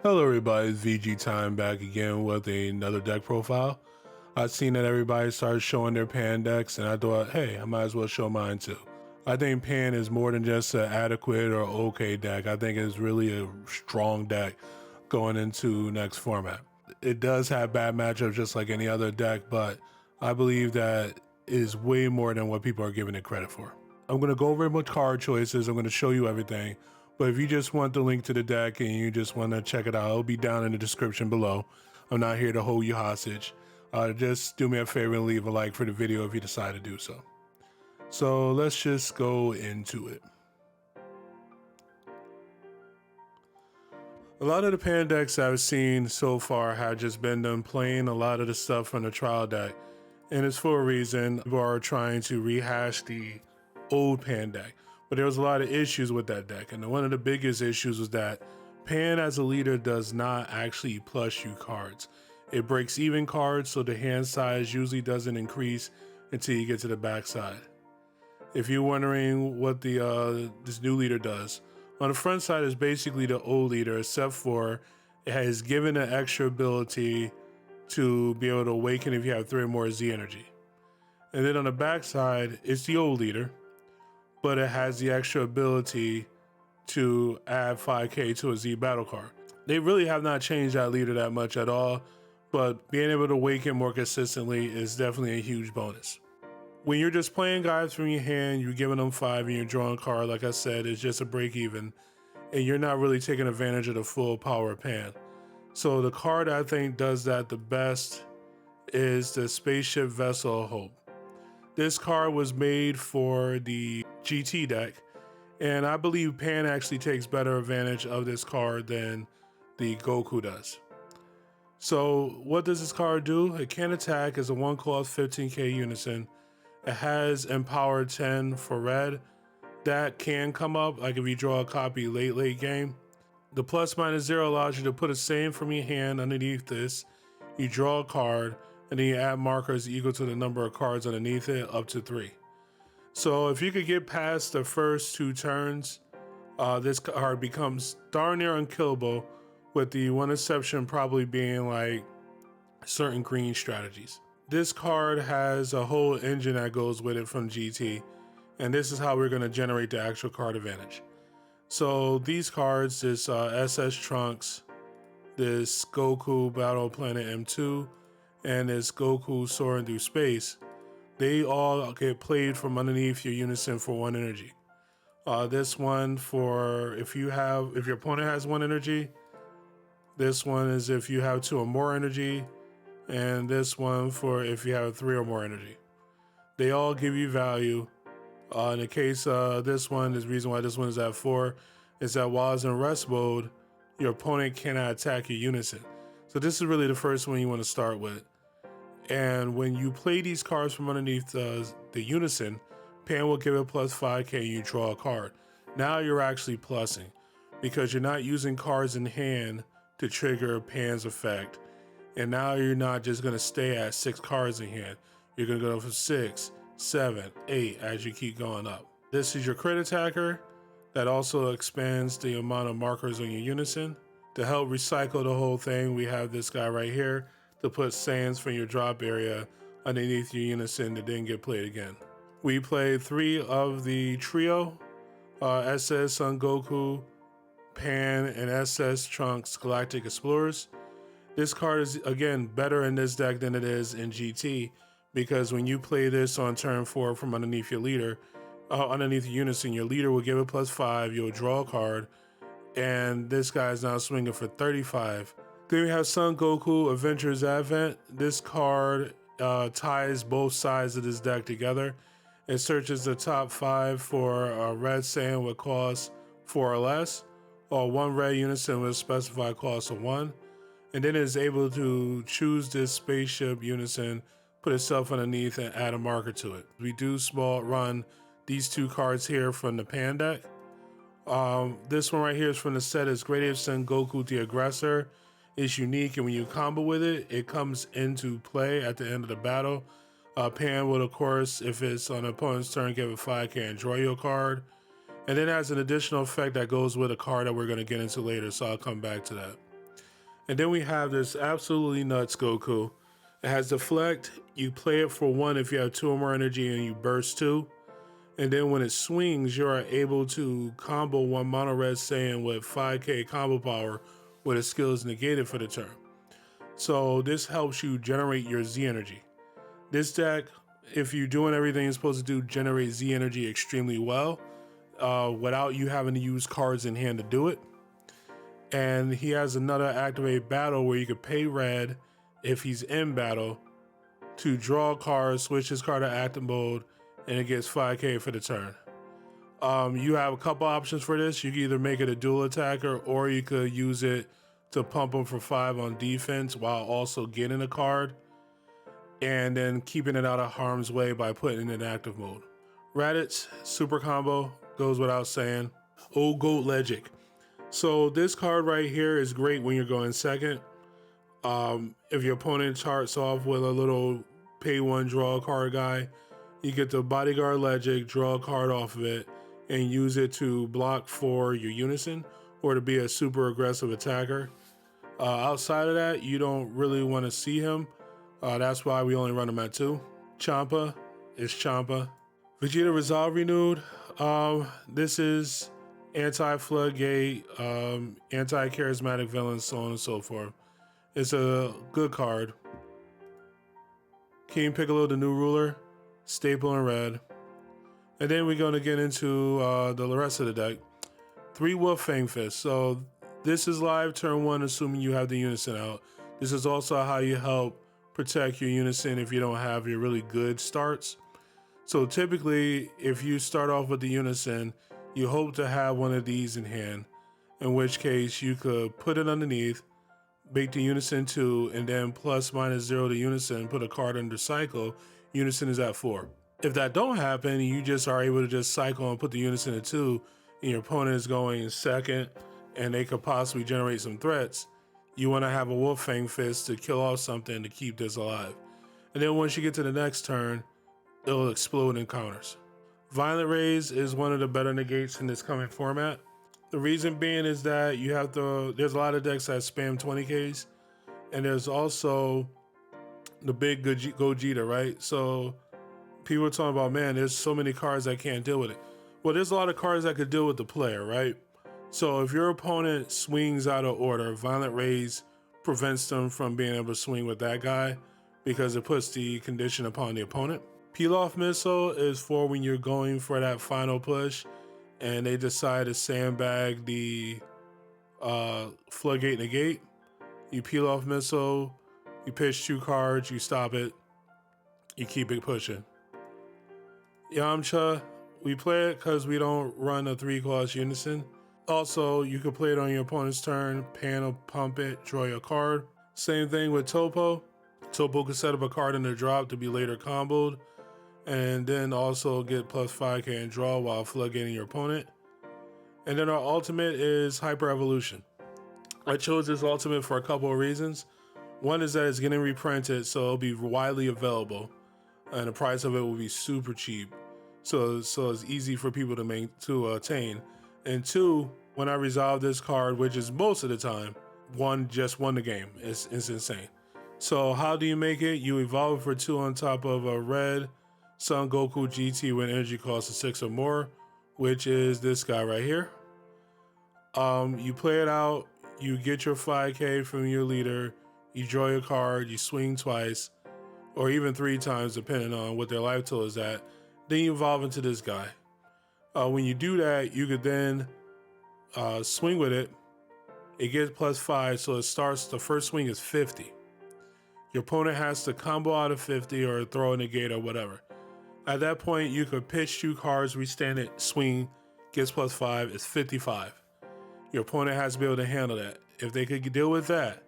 Hello everybody, it's VG Time back again with another deck profile. I've seen that everybody started showing their Pan decks and I thought, hey, I might as well show mine too. I think Pan is more than just an adequate or okay deck. I think it's really a strong deck going into next format. It does have bad matchups just like any other deck, but I believe that it is way more than what people are giving it credit for. I'm going to go over my card choices. I'm going to show you everything. But if you just want the link to the deck and you just want to check it out, it'll be down in the description below. I'm not here to hold you hostage. Just do me a favor and leave a like for the video if you decide to do so. So let's just go into it. A lot of the Pan decks I've seen so far have just been them playing a lot of the stuff from the trial deck. And it's for a reason. People are trying to rehash the old Pan deck. But there was a lot of issues with that deck. And one of the biggest issues was that Pan as a leader does not actually plus you cards. It breaks even cards, so the hand size usually doesn't increase until you get to the backside. If you're wondering what this new leader does, on the front side is basically the old leader, except for it has given an extra ability to be able to awaken if you have 3 or more Z energy. And then on the backside, it's the old leader, but it has the extra ability to add 5k to a Z battle card. They really have not changed that leader that much at all, but being able to awaken more consistently is definitely a huge bonus. When you're just playing guys from your hand, you're giving them 5 and you're drawing a card, like I said, it's just a break even, and you're not really taking advantage of the full power of Pan. So the card I think does that the best is the Spaceship Vessel of Hope. This card was made for the GT deck, and I believe Pan actually takes better advantage of this card than the Goku does. So what does this card do? It can attack as a 1-cost 15k unison. It has Empower 10 for red. That can come up, like if you draw a copy late game. The ±0 allows you to put a sand from your hand underneath this. You draw a card, and then you add markers equal to the number of cards underneath it, up to 3. So if you could get past the first 2 turns, this card becomes darn near unkillable, with the one exception probably being like certain green strategies. This card has a whole engine that goes with it from GT, and this is how we're going to generate the actual card advantage. So these cards, this SS Trunks, this Goku Battle Planet M2, and this Goku Soaring Through Space, they all get played from underneath your unison for 1 energy. This one for if your opponent has 1 energy. This one is if you have 2 or more energy, and this one for if you have 3 or more energy. They all give you value. In the case this one, the reason why this one is at 4 is that while it's in rest mode, your opponent cannot attack your unison. So this is really the first one you want to start with. And when you play these cards from underneath the unison, Pan will give it plus 5k and you draw a card. Now you're actually plussing, because you're not using cards in hand to trigger Pan's effect. And now you're not just going to stay at 6 cards in hand. You're going to go from 6, 7, 8 as you keep going up. This is your crit attacker that also expands the amount of markers on your unison. To help recycle the whole thing, we have this guy right here to put sands from your drop area underneath your unison that didn't get played again. We played 3 of the trio, SS Son Goku, Pan, and SS Trunks Galactic Explorers. This card is, again, better in this deck than it is in GT, because when you play this on turn 4 from underneath your leader, underneath your unison, your leader will give it plus 5, you'll draw a card, and this guy is now swinging for 35. Then we have Son Goku Adventurous Advent. This card ties both sides of this deck together. It searches the top 5 for a red sand with cost 4 or less, or 1 red unison with a specified cost of 1. And then it's able to choose this spaceship unison, put itself underneath, and add a marker to it. We do small run these 2 cards here from the Pan deck. This one right here is from the set. Is Great Ape Son Goku the Aggressor. It's unique, and when you combo with it, it comes into play at the end of the battle. Pan will, of course, if it's on an opponent's turn, give it 5k and draw you a card. And then it has an additional effect that goes with a card that we're going to get into later, so I'll come back to that. And then we have this absolutely nuts Goku. It has deflect. You play it for 1 if you have 2 or more energy and you burst 2. And then when it swings, you are able to combo 1 mono red Saiyan with 5k combo power with its skill is negated for the turn. So this helps you generate your Z energy. This deck, if you're doing everything it's supposed to do, generate Z energy extremely well without you having to use cards in hand to do it. And he has another activate battle where you could pay red if he's in battle to draw a card, switch his card to active mode, and it gets 5k for the turn. You have a couple options for this. You can either make it a dual attacker or you could use it to pump him for 5 on defense while also getting a card and then keeping it out of harm's way by putting it in active mode. Raditz super combo goes without saying. Old Goat Legic. So this card right here is great when you're going second. If your opponent starts off with a little pay 1 draw a card guy, you get the Bodyguard Legic, draw a card off of it, and use it to block for your unison or to be a super aggressive attacker. Outside of that, you don't really want to see him. That's why we only run him at 2. Champa is Champa. Vegeta Resolve Renewed. This is anti-floodgate, anti-charismatic villain, so on and so forth. It's a good card. King Piccolo, the new ruler, staple in red. And then we're going to get into the rest of the deck. 3 Wolf Fang Fist. So this is live turn 1, assuming you have the unison out. This is also how you help protect your unison if you don't have your really good starts. So typically, if you start off with the unison, you hope to have one of these in hand, in which case you could put it underneath, make the unison 2, and then ±0 to unison, put a card under cycle. Unison is at 4. If that don't happen, you just are able to just cycle and put the unison at 2, and your opponent is going second, and they could possibly generate some threats. You want to have a Wolf Fang Fist to kill off something to keep this alive. And then once you get to the next turn, it'll explode in counters. Violent Rays is one of the better negates in this coming format. The reason being is that there's a lot of decks that spam 20Ks, and there's also the big Gogeta, right? So people are talking about, man, there's so many cards that can't deal with it. Well, there's a lot of cards that could deal with the player, right? So if your opponent swings out of order, Violent Rays prevents them from being able to swing with that guy because it puts the condition upon the opponent. Peel Off Missile is for when you're going for that final push and they decide to sandbag the floodgate negate. You Peel Off Missile, you pitch 2 cards, you stop it, you keep it pushing. Yamcha, we play it because we don't run a 3-cost unison. Also, you can play it on your opponent's turn, panel, pump it, draw your card. Same thing with Topo. Topo can set up a card in the drop to be later comboed, and then also get plus 5k and draw while floodgating your opponent. And then our ultimate is Hyper Evolution. I chose this ultimate for a couple of reasons. One is that it's getting reprinted, so it'll be widely available, and the price of it will be super cheap. So it's easy for people to attain. And 2, when I resolve this card, which is most of the time, 1 just won the game. It's insane. So how do you make it? You evolve for 2 on top of a red Son Goku GT with energy cost of 6 or more, which is this guy right here. You play it out, you get your 5k from your leader, you draw your card, you swing twice, or even 3 times depending on what their life total is at. Then you evolve into this guy. When you do that, you could then swing with it. It gets plus 5, so it starts, the first swing is 50. Your opponent has to combo out of 50 or throw a negate or whatever. At that point, you could pitch 2 cards, restand it, swing, gets plus 5, it's 55. Your opponent has to be able to handle that. If they could deal with that,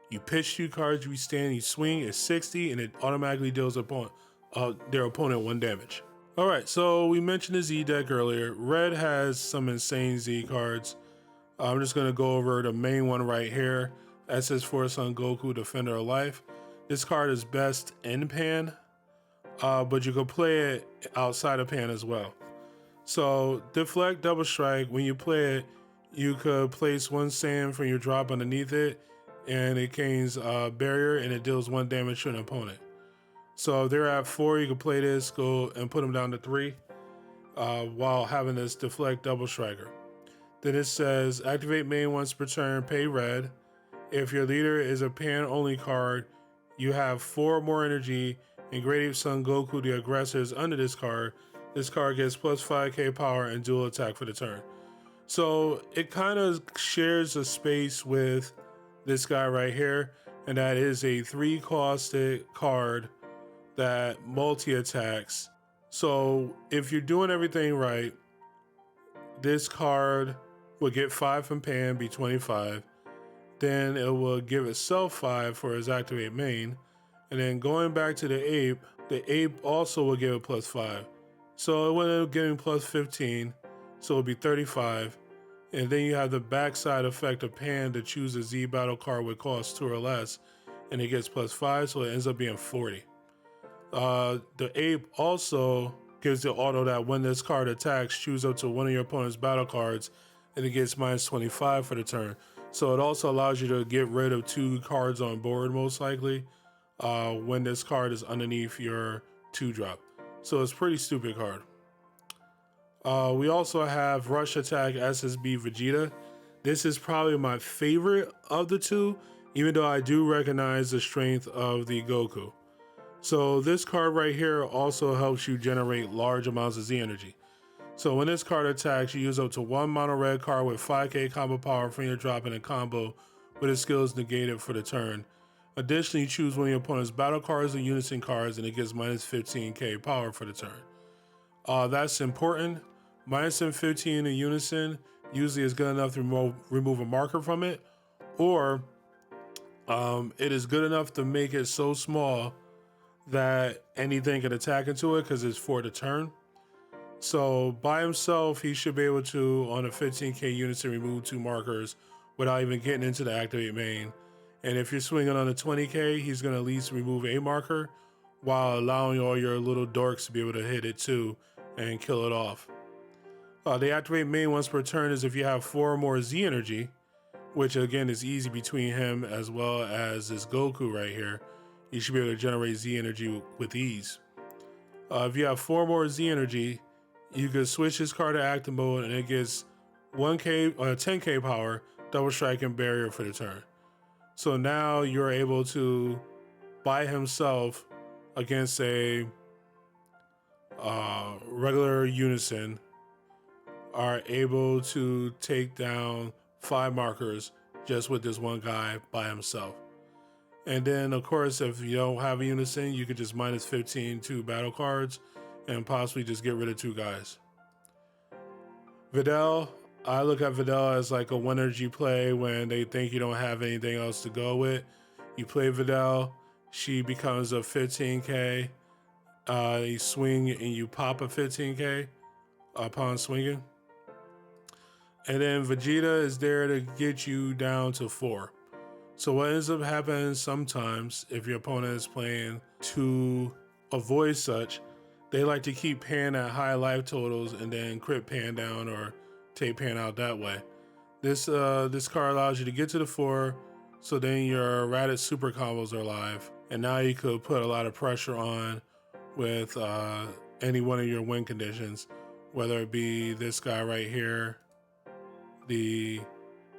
you pitch 2 cards, restand, you swing, it's 60, and it automatically deals their opponent 1 damage. All right, so we mentioned the Z deck earlier. Red has some insane Z cards. I'm just gonna go over the main one right here. SS4 Son Goku, Defender of Life. This card is best in pan, but you can play it outside of pan as well. So Deflect, Double Strike, when you play it, you could place 1 sand from your drop underneath it, and it gains barrier and it deals 1 damage to an opponent. So if they're at 4, you can play this, go and put them down to 3 while having this deflect double striker. Then it says activate main once per turn, pay red. If your leader is a pan only card, you have 4 more energy, and Great Ape Son Goku the aggressor is under this card. This card gets plus 5k power and dual attack for the turn. So it kind of shares a space with this guy right here, and that is a 3-costed card that multi-attacks. So if you're doing everything right, this card will get 5 from Pan, be 25. Then it will give itself 5 for its activate main. And then going back to the ape also will give it plus 5. So it will end up giving plus 15. So it'll be 35. And then you have the backside effect of Pan to choose a Z battle card with cost 2 or less. And it gets plus 5, so it ends up being 40. The ape also gives the auto that when this card attacks, choose up to one of your opponent's battle cards, and it gets minus 25 for the turn. So it also allows you to get rid of 2 cards on board, most likely, when this card is underneath your 2-drop. So it's a pretty stupid card. We also have Rush Attack SSB Vegeta. This is probably my favorite of the 2, even though I do recognize the strength of the Goku. So this card right here also helps you generate large amounts of Z energy. So when this card attacks, you use up to 1 mono red card with 5k combo power from your drop in a combo with its skills negated for the turn. Additionally, choose one of your opponent's battle cards or unison cards and it gets minus 15k power for the turn. That's important. Minus 15 in unison usually is good enough to remove a marker from it, or it is good enough to make it so small that anything can attack into it because it's for the turn. So by himself, he should be able to, on a 15k unison, remove 2 markers without even getting into the activate main. And if you're swinging on a 20k, he's going to at least remove a marker while allowing all your little dorks to be able to hit it too and kill it off. The activate main once per turn is if you have 4 or more Z energy, which again is easy between him as well as this Goku right here. You should be able to generate Z energy with ease. If you have 4 more Z energy, you can switch this card to active mode and it gets 10k power, double strike, and barrier for the turn. So now you're able to, by himself, against a regular unison, are able to take down 5 markers just with this one guy by himself. And then, of course, if you don't have a unison, you could just minus 15 2 battle cards and possibly just get rid of 2 guys. Videl, I look at Videl as like a 1 energy play when they think you don't have anything else to go with. You play Videl, she becomes a 15k. You swing and you pop a 15k upon swinging. And then Vegeta is there to get you down to 4. So what ends up happening sometimes, if your opponent is playing to avoid such, they like to keep Pan at high life totals and then crit Pan down or take Pan out that way. This card allows you to get to the 4, so then your Raditz super combos are live. And now you could put a lot of pressure on with any one of your win conditions, whether it be this guy right here, the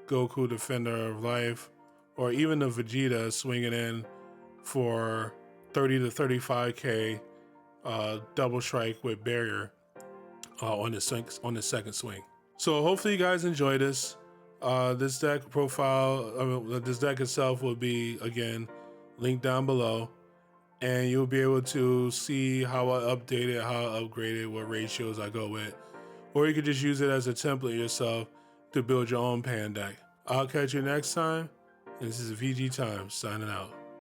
Goku Defender of Life, or even the Vegeta swinging in for 30 to 35k double strike with barrier on the second swing. So hopefully you guys enjoy this. This deck profile, this deck itself will be, again, linked down below, and you'll be able to see how I update it, how I upgrade it, what ratios I go with, or you could just use it as a template yourself to build your own pan deck. I'll catch you next time. And this is VG Time signing out.